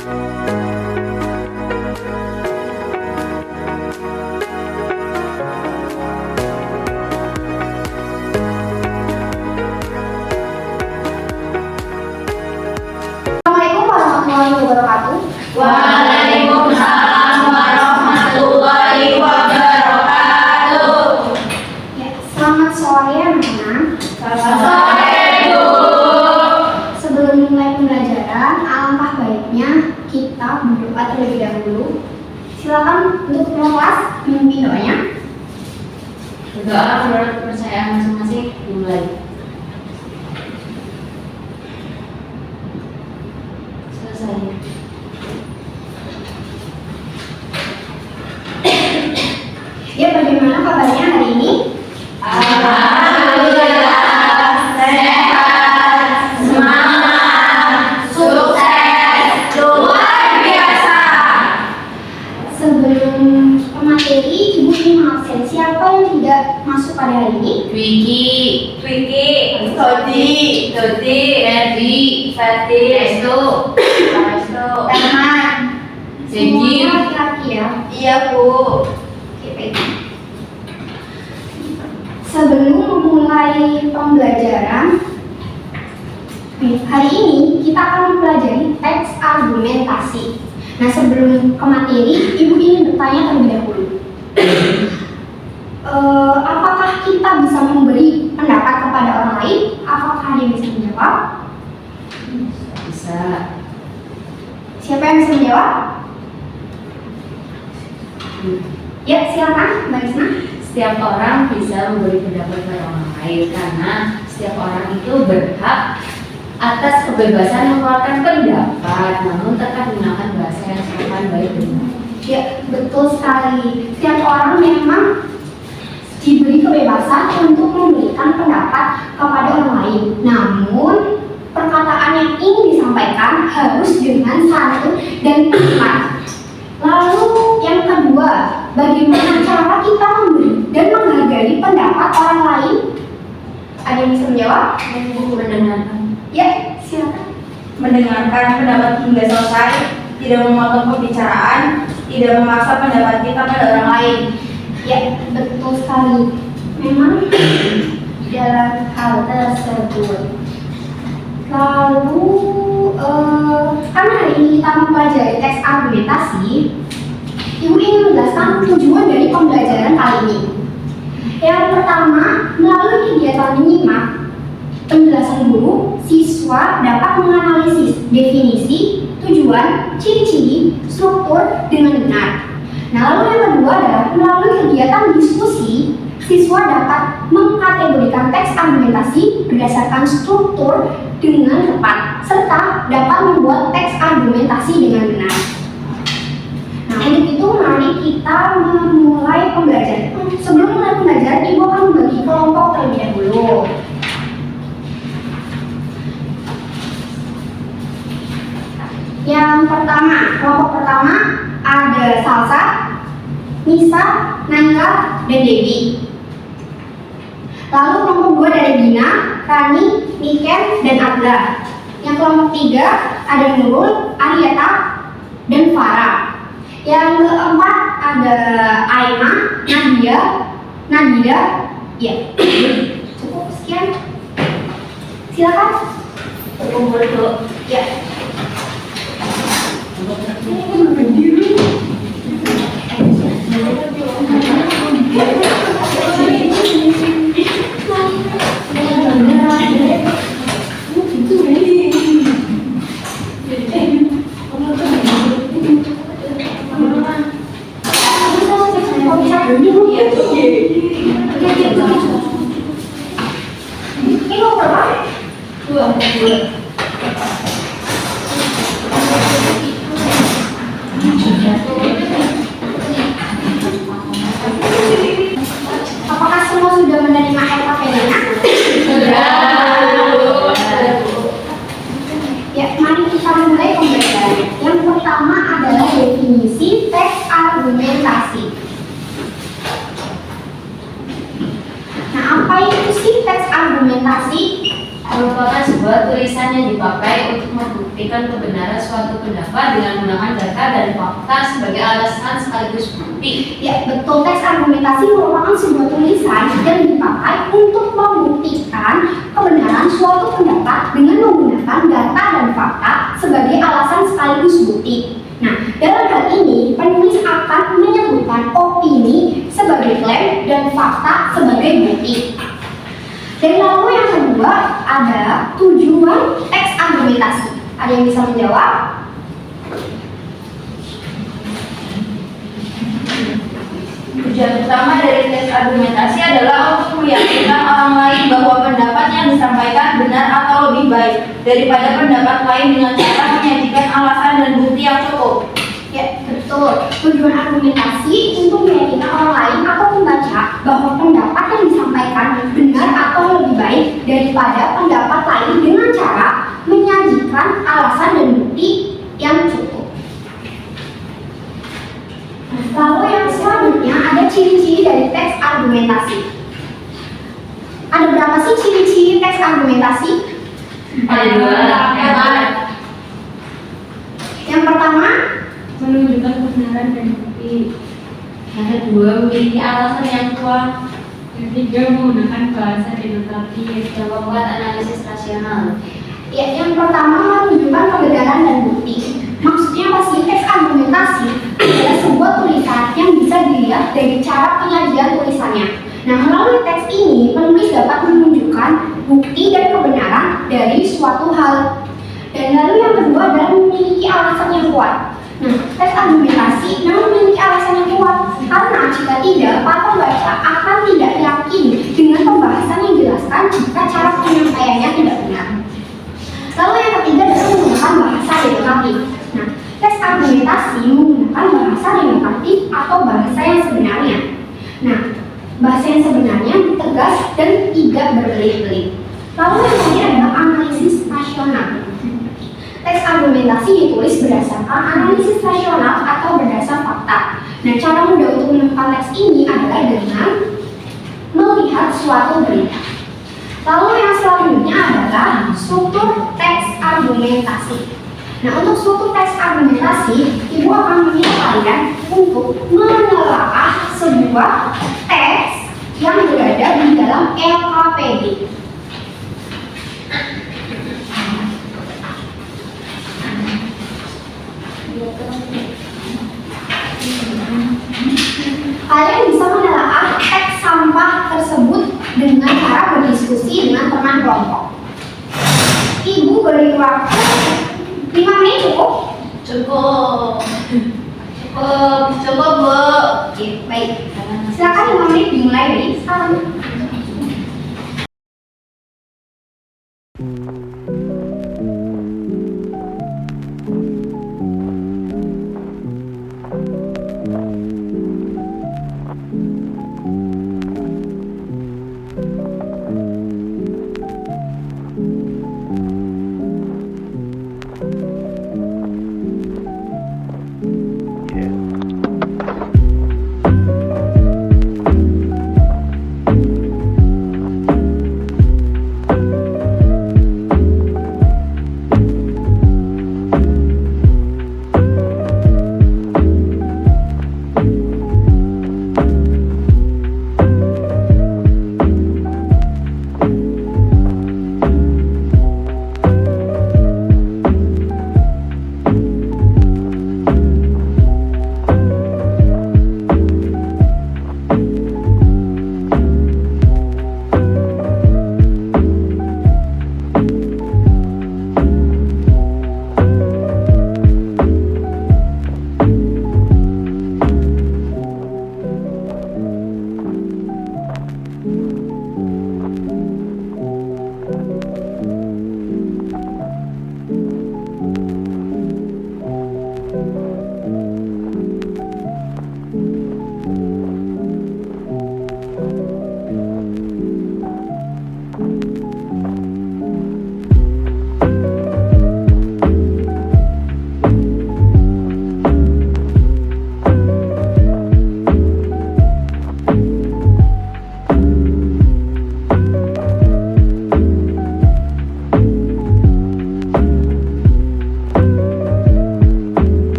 Assalamualaikum warahmatullahi wabarakatuh. Waalaikumsalam warahmatullahi wabarakatuh. Ya, selamat sore anak-anak. Sore Bu. Sebelum mulai pembelajaran, alangkah baiknya kita berdoa terlebih dahulu. Silakan untuk ketua kelas memimpin doanya. Berdoa menurut kepercayaan masing-masing dimulai. Selesai. Ya, bagaimana kabarnya hari ini? Alhamdulillah, sehat, semangat, sukses, luar biasa. Sebelum ke materi, Ibu ingin mengabsen siapa yang tidak masuk pada hari ini? Twiki, Todi, Ferdi, Restu, Teman. Zeki. Semua laki-laki ya. Iya Bu. Oke, baik. Sebelum memulai pembelajaran, hari ini kita akan mempelajari teks argumentasi. Nah, sebelum ke materi, Ibu ingin bertanya terlebih dahulu. Apakah kita bisa memberi pendapat kepada orang lain? Apakah ada yang bisa menjawab? Bisa. Siapa yang bisa menjawab? Ya, silakan, Mbak Isna. Setiap orang bisa memberi pendapat kepada orang lain karena setiap orang itu berhak atas kebebasan mengeluarkan pendapat, namun tetap menggunakan bahasa yang sopan, baik, benar. Ya, betul sekali. Setiap orang memang diberi kebebasan untuk memberikan pendapat kepada orang lain. Namun, perkataan yang ingin disampaikan harus dengan santun dan tepat. Lalu yang kedua, bagaimana cara kita memberi dan menghargai pendapat orang lain? Ada yang bisa menjawab? Mendengarkan. Ya, silakan. Mendengarkan pendapat hingga selesai, tidak memotong pembicaraan, tidak memaksa pendapat kita pada orang lain. Ya, betul sekali. Memang dalam hal tersebut. Lalu, kan hari ini kita mempelajari teks argumentasi. Ibu ingin menjelaskan tujuan dari pembelajaran kali ini. Yang pertama, melalui kegiatan menyimak penjelasan guru, siswa dapat menganalisis definisi, tujuan, ciri-ciri, struktur dengan benar. Nah, lalu yang kedua adalah melalui kegiatan diskusi, siswa dapat mengkategorikan teks argumentasi berdasarkan struktur dengan tepat, serta dapat membuat teks argumentasi dengan benar. Nah, untuk itu mari kita memulai pembelajaran. Sebelum mulai pembelajaran, Ibu akan membagi kelompok terlebih dahulu. Yang pertama, kelompok pertama ada Salsa, Nisa, Naila, dan Dewi. Lalu kelompok dua dari Dina, Rani, Niken, dan Adla. Yang kelompok tiga ada Nurul, Arieta, dan Farah. Yang keempat ada Aima, Nadia, Nadira. Ya, cukup sekian. Silakan. Berkumpul dulu. Ya. Ini mau berapa? Dua. Apakah semua sudah menerima LKPD-nya? Sudah. Ya, mari kita mulai pembelajaran. Yang pertama adalah definisi teks argumentasi. Nah, apa itu sih teks argumentasi? Merupakan sebuah tulisan yang dipakai untuk membuktikan membuktikan kebenaran suatu pendapat dengan menggunakan data dan fakta sebagai alasan sekaligus bukti. Ya, betul. Teks argumentasi merupakan sebuah tulisan yang dipakai untuk membuktikan kebenaran suatu pendapat dengan menggunakan data dan fakta sebagai alasan sekaligus bukti. Nah, dalam hal ini, penulis akan menyebutkan opini sebagai klaim dan fakta sebagai bukti. Dan lalu yang kedua ada tujuan teks argumentasi. Ada yang bisa menjawab? Tujuan utama dari teks argumentasi adalah untuk meyakinkan orang lain bahwa pendapat yang disampaikan benar atau lebih baik daripada pendapat lain dengan cara menyajikan alasan dan bukti yang cukup. Ya, betul. Tujuan argumentasi untuk meyakinkan orang lain atau pembaca bahwa pendapat yang disampaikan benar atau lebih baik daripada pendapat lain dengan cara menyajikan alasan dan bukti yang cukup. Nah, lalu yang selanjutnya ada ciri-ciri dari teks argumentasi. Ada berapa sih ciri-ciri teks argumentasi? Ada dua. Yang pertama, Menunjukkan kebenaran dan bukti. Yang kedua, memiliki alasan yang kuat. Yang ketiga, menggunakan bahasa demokratis dan membuat analisis rasional. ya, yang pertama menunjukkan kebenaran dan bukti. Maksudnya apa sih? Teks argumentasi adalah sebuah tulisan yang bisa dilihat dari cara penyajian tulisannya. Nah, melalui teks ini, penulis dapat menunjukkan bukti dan kebenaran dari suatu hal. Dan lalu yang kedua adalah memiliki alasan yang kuat. Nah, teks argumentasi memang memiliki alasan yang kuat karena jika tidak, para pembaca akan tidak yakin dengan pembahasan yang dijelaskan jika cara penyampaiannya tidak benar. Lalu yang ketiga adalah menggunakan bahasa deduktif. Nah, teks argumentasi menggunakan bahasa deduktif atau bahasa yang sebenarnya. Nah, bahasa yang sebenarnya tegas dan tidak berbelit-belit. Lalu yang terakhir adalah analisis rasional. Teks argumentasi ditulis berdasarkan analisis rasional atau berdasar fakta. Nah, cara mudah untuk menemukan teks ini adalah dengan melihat suatu berita. Lalu yang selanjutnya adalah struktur teks argumentasi. Nah, untuk struktur teks argumentasi, Ibu akan meminta kalian untuk menelaah sebuah teks yang berada di dalam LKPD. Kalian bisa menelaah teks sampah tersebut dengan cara berdiskusi dengan teman kelompok. Ibu beri waktu 5 menit cukup? Cukup, Bu. Oke, baik. Silakan 5 menit dimulai dari sekarang.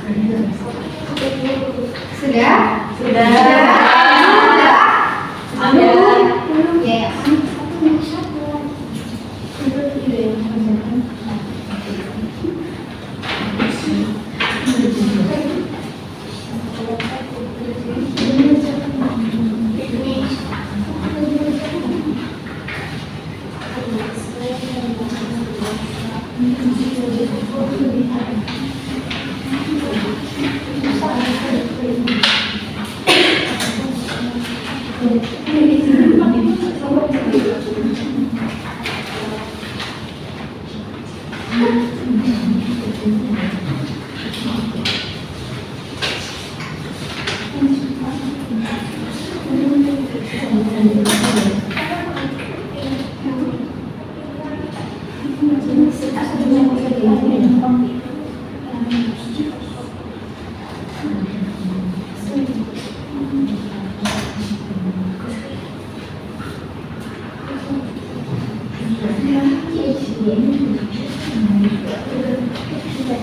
Sudah? Sudah. Sudah? Sudah. Belum ya.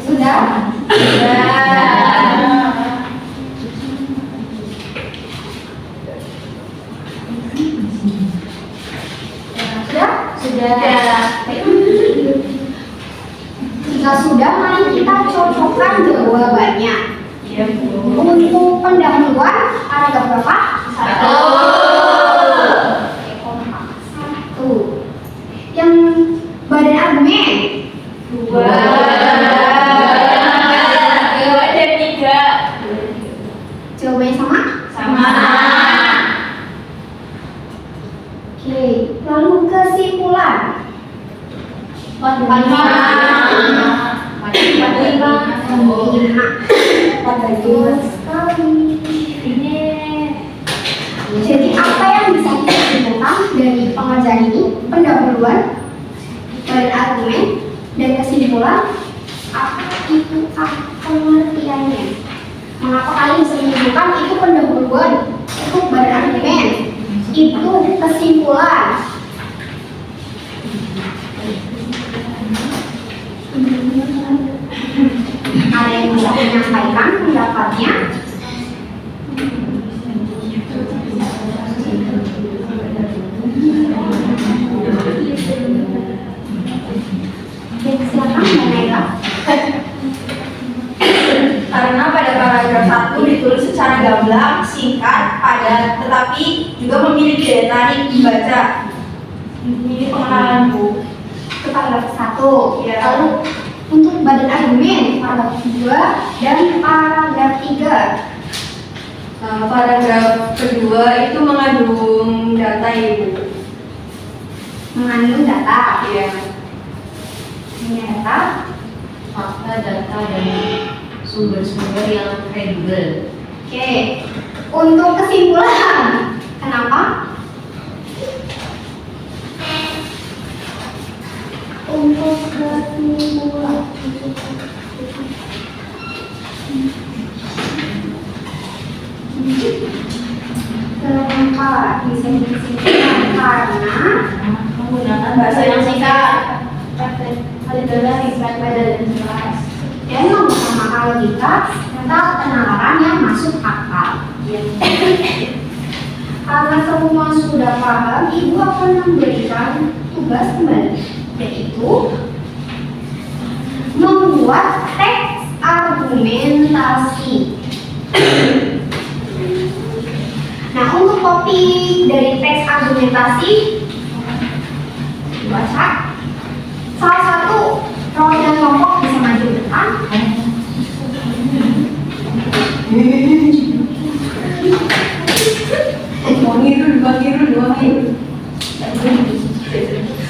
Sudah? Sudah? Sudah. Jika sudah, mari kita cocokkan jawabannya. Iya, Bu. Untuk pendahuluan, ada berapa? Satu. Satu. Yang badan argumen? Dua. Dua dan tiga. Jawabannya sama? Sama. Oke, lalu kesimpulan. Lima. Betul sekali. Jadi apa yang bisa kita simpulkan dari pengajaran ini? Pendahuluan, badan argumen, dan kesimpulan. Apa itu pengertiannya? Mengapa kalian bisa menyimpulkan itu pendahuluan, itu badan argumen, itu kesimpulan? Ada yang bisa menyampaikan pendapatnya? Oke, silakan Mbak Naila. Karena pada paragraf 1 ditulis secara gamblang, singkat, padat, tetapi juga memiliki daya tarik membaca. Ini pengenalan, Bu. Itu paragraf 1. Ya. Lalu untuk badan argumen paragraf 2 dan paragraf 3. Paragraf kedua itu mengandung data, Ibu. Mengandung data. Iya. Ini data. Fakta, data, dan sumber-sumber yang kredibel. Oke. Untuk kesimpulan, kenapa? Untuk kesimpulan. Kenapa bisa disimpulkan? Karena Menggunakan bahasa yang singkat. adalah singkat padat dan jelas. Dan mengutamakan logika serta penalaran yang masuk akal. Karena semua sudah paham, Ibu akan memberikan tugas kembali, yaitu membuat teks argumentasi. Nah, untuk topik dari teks argumentasi dibaca. Salah satu role dan kelompok bisa maju ke depan.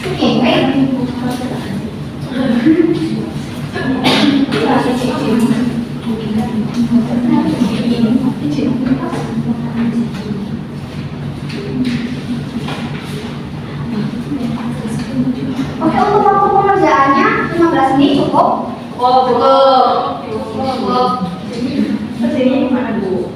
Oke, baik. Oke, untuk waktu pengerjaannya 15 menit cukup. Oh, betul. Cukup. Kerjanya gimana, Bu?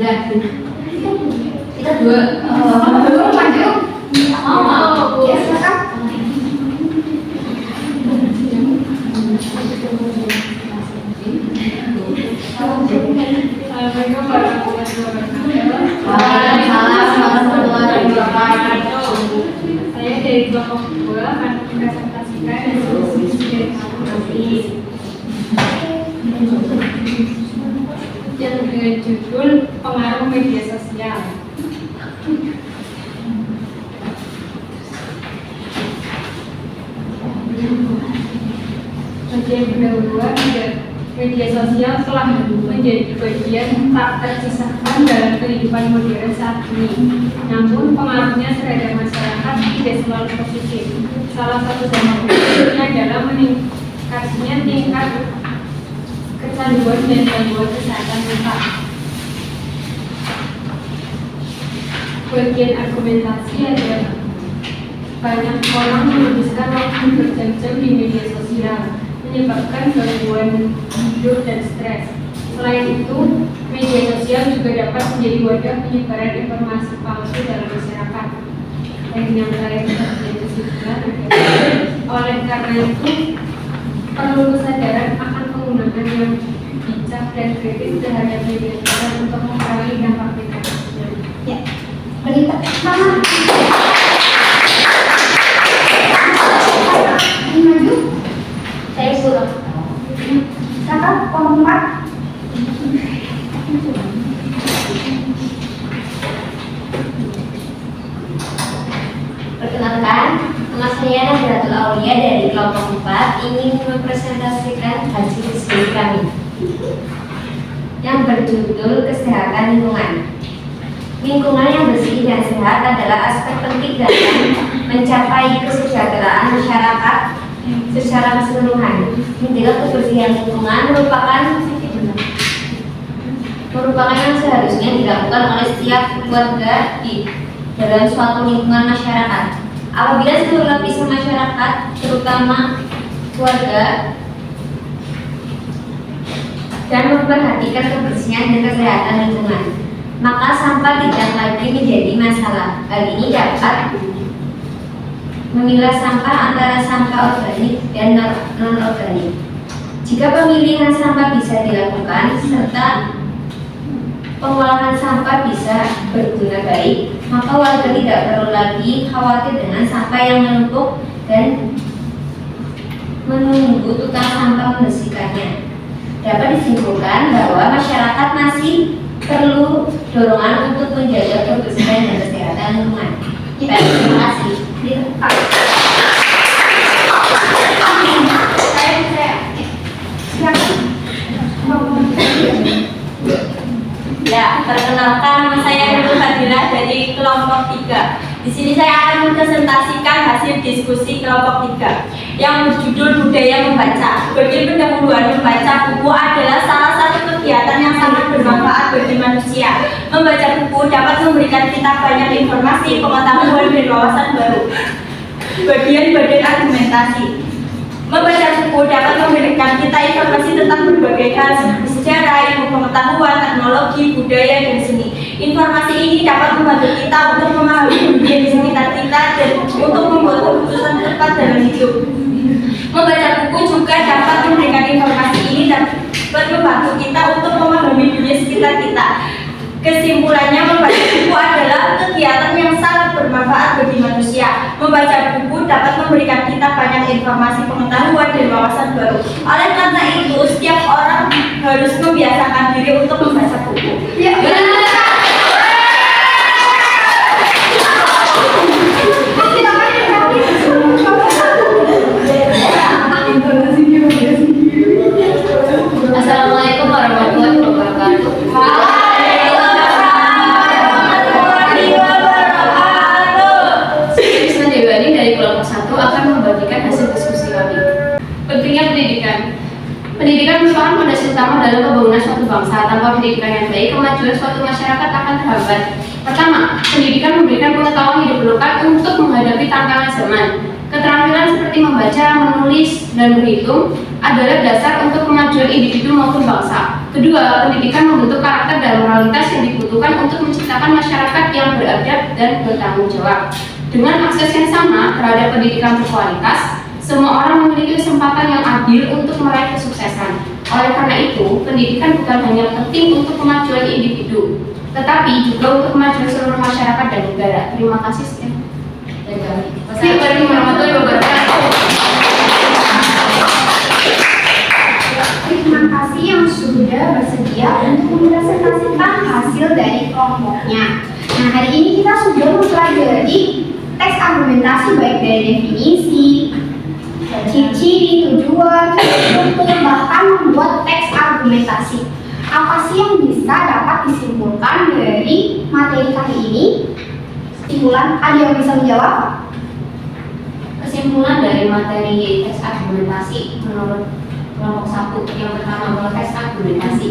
Sudah. Kita dua. Maju. Mau. Ya, silakan. Assalamualaikum warahmatullahi wabarakatuh. Waalaikumsalam warahmatullahi wabarakatuh. Saya dari kelompok 2 akan mempresentasikan diskusi dari informasi yang dengan judul pengaruh media sosial. Bagian pendahuluan, media sosial telah menjadi bagian tak terpisahkan dalam kehidupan modern saat ini. Namun pengaruhnya terhadap masyarakat tidak selalu positif. Salah satu dampak positifnya adalah meningkatnya tingkat kecanduan dan gangguan kesehatan mental. Bagian argumentasi adalah banyak orang menghabiskan waktu berjam-jam di media sosial, menyebabkan gangguan hidup dan stres. Selain itu, media sosial juga dapat menjadi wadah penyebaran informasi palsu dalam masyarakat. Dan yang terakhir sebagai kesimpulan adalah oleh karena itu perlu kesadaran akan penggunaan yang bijak dan kritis terhadap media sosial untuk mengurangi dampak negatifnya. Ya. Berita. Mama. Ini maju. Saya suruh. Silakan, kelompok 4. Perkenalkan, nama saya Nadratul Aulia dari kelompok 4 ingin mempresentasikan hasil diskusi kami yang berjudul kesehatan lingkungan. Lingkungan yang bersih dan sehat adalah aspek penting dalam mencapai kesejahteraan masyarakat secara keseluruhan. Menjaga kebersihan lingkungan merupakan yang seharusnya dilakukan oleh setiap keluarga di dalam suatu lingkungan masyarakat. Apabila seluruh lapisan masyarakat, terutama keluarga, dan memperhatikan kebersihan dan kesehatan lingkungan, maka sampah tidak lagi menjadi masalah. Hal ini dapat memilah sampah antara sampah organik dan non-organik. Jika pemilihan sampah bisa dilakukan serta pengolahan sampah bisa berguna baik, maka warga tidak perlu lagi khawatir dengan sampah yang menumpuk dan menunggu tukang sampah membersihkannya. Dapat disimpulkan bahwa masyarakat masih perlu dorongan untuk menjaga kebersihan dan kesehatan lingkungan. Baik, terima kasih. Ya, perkenalkan nama saya Nurul Fadilah dari kelompok 3. Di sini saya akan mempresentasikan hasil diskusi kelompok 3 yang berjudul budaya membaca. Bagi pendahuluan, membaca buku adalah salah satu kegiatan yang sangat bermanfaat bagi manusia. Membaca buku dapat memberikan kita banyak informasi, pengetahuan, dan wawasan baru. Bagian-bagian argumentasi. Membaca buku dapat memberikan kita informasi tentang berbagai hal seperti sejarah, ilmu pengetahuan, teknologi, budaya, dan seni. Informasi ini dapat membantu kita untuk memahami dunia di sekitar kita dan untuk membuat keputusan tepat dalam hidup. Membaca buku juga dapat memberikan informasi ini dan dapat membantu kita untuk memahami dunia sekitar kita. Kesimpulannya, membaca buku adalah kegiatan yang sangat bermanfaat bagi manusia. Membaca buku dapat memberikan kita banyak informasi, pengetahuan, dan wawasan baru. Oleh karena itu, setiap orang harus membiasakan diri untuk membaca buku. Ya, Assalamualaikum warahmatullahi wabarakatuh. Saya Dewani dari kelompok 1 akan membagikan hasil diskusi kami. Pentingnya pendidikan. Pendidikan merupakan fondasi utama dalam pembangunan suatu bangsa. Tanpa pendidikan yang baik, kemajuan suatu masyarakat akan terhambat. Pertama, pendidikan memberikan pengetahuan hidup lokal untuk menghadapi tantangan zaman. Keterampilan seperti membaca, menulis, dan berhitung adalah dasar untuk kemajuan individu maupun bangsa. Kedua, pendidikan membentuk karakter dan moralitas yang dibutuhkan untuk menciptakan masyarakat yang beradab dan bertanggung jawab. Dengan akses yang sama terhadap pendidikan berkualitas, semua orang memiliki kesempatan yang adil untuk meraih kesuksesan. Oleh karena itu, pendidikan bukan hanya penting untuk kemajuan individu, tetapi juga untuk kemajuan seluruh masyarakat dan negara. Terima kasih sekian dari kami. Wassalamualaikum warahmatullahi wabarakatuh. Terima kasih yang sudah bersedia untuk mempresentasikan hasil dari kelompoknya. Nah, hari ini kita sudah mempelajari teks argumentasi baik dari definisi, ciri-ciri, tujuan, struktur, bahkan membuat teks argumentasi. Apa sih yang bisa dapat disimpulkan dari materi kali ini? Kesimpulan, ada yang bisa menjawab? Kesimpulan dari materi teks argumentasi menurut kelompok 1 yang pertama bahwa teks argumentasi.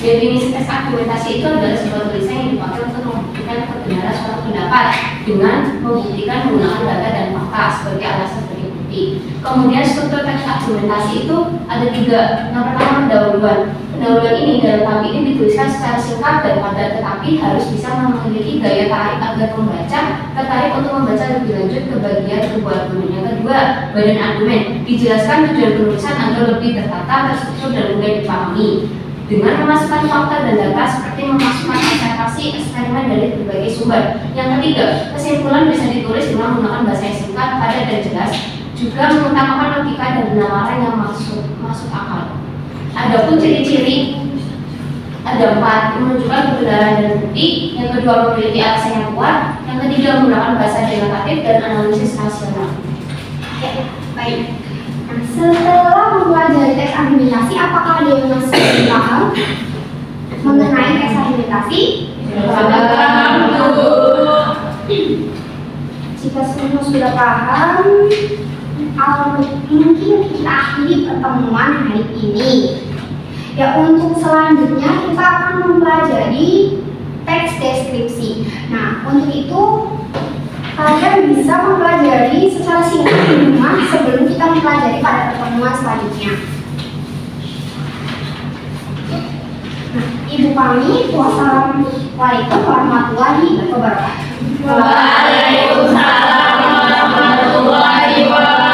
Definisi teks argumentasi itu adalah sebuah tulisan yang dipakai untuk membuktikan kebenaran suatu pendapat dengan membuktikan menggunakan data dan fakta sebagai alasan bagi bukti. Kemudian struktur teks argumentasi itu ada 3. Yang pertama pendahuluan. Pendahuluan ini dalam tab ini dituliskan secara singkat dan padat, tetapi harus bisa memiliki daya tarik agar pembaca tertarik untuk membaca lebih lanjut ke bagian sebuah argumen. Yang kedua, badan argumen. Dijelaskan tujuan penulisan agar lebih tertata, terstruktur dan mudah dipahami dengan memasukkan fakta dan data seperti memasukkan observasi eksperimen dari berbagai sumber. Yang ketiga, kesimpulan bisa ditulis dengan menggunakan bahasa yang singkat, padat dan jelas, juga mengutamakan logika dan penawaran yang masuk akal. Adapun ciri-ciri ada 4, menunjukkan kebenaran dan bukti. Yang kedua, memiliki alasan yang kuat. Yang ketiga, menggunakan bahasa denotatif dan analisis rasional. Ya, baik. Nah, setelah mempelajari teks argumentasi, apakah ada yang masih paham mengenai teks argumentasi? Jika semua sudah paham, mungkin kita akhiri pertemuan hari ini. Ya, untuk selanjutnya kita akan mempelajari teks deskripsi. Nah, untuk itu kalian bisa mempelajari secara singkat di rumah sebelum kita mempelajari pada pertemuan selanjutnya. Nah, Ibu kami, wassalamualaikum warahmatullahi wabarakatuh. Waalaikumsalam warahmatullahi wabarakatuh.